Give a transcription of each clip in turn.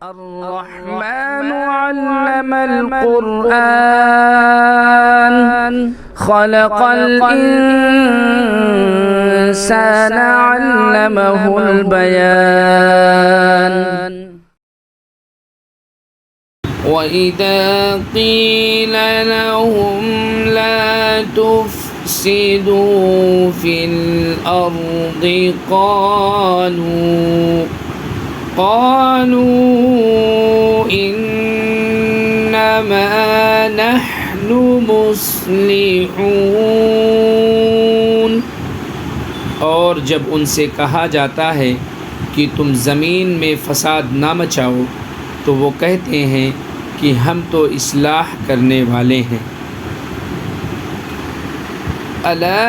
الرحمن علم القرآن خلق الإنسان علمه البيان وإذا قيل لهم لا تفسدوا في الأرض قالوا إنما نحن मुस्लिहून। और जब उनसे कहा जाता है कि तुम ज़मीन में फ़साद ना मचाओ तो वो कहते हैं कि हम तो इस्लाह करने वाले हैं। अला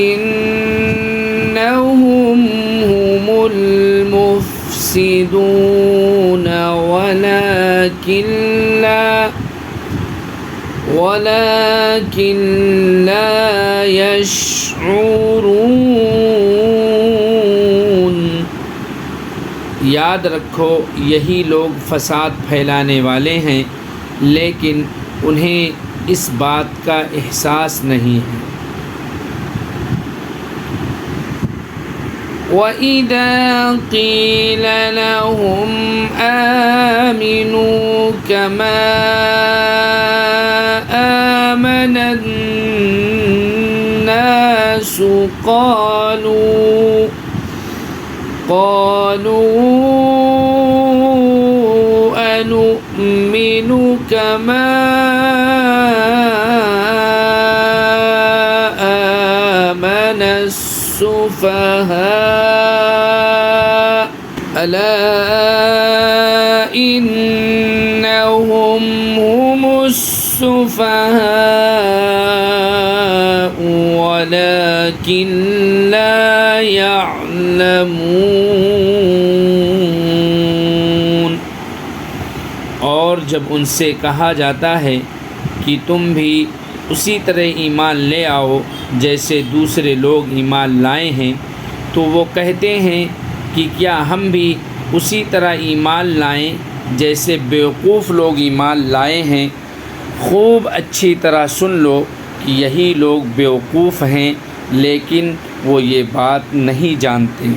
इन्नहुम हुमुल मुफ़्सिदून वलाकिन ला यशऊरून। याद रखो यही लोग फ़साद फैलाने वाले हैं, लेकिन उन्हें इस बात का एहसास नहीं है। वइज़ा क़ील लहुम आमिनू कमा आमनन्नासु قالوا أنؤمن كما آمن السفهاء ألا إنهم هم السفهاء ولكن لا يعلمون। और जब उनसे कहा जाता है कि तुम भी उसी तरह ईमान ले आओ जैसे दूसरे लोग ईमान लाए हैं, तो वो कहते हैं कि क्या हम भी उसी तरह ईमान लाएं जैसे बेवकूफ़ लोग ईमान लाए हैं। खूब अच्छी तरह सुन लो कि यही लोग बेवकूफ़ हैं, लेकिन वो ये बात नहीं जानते।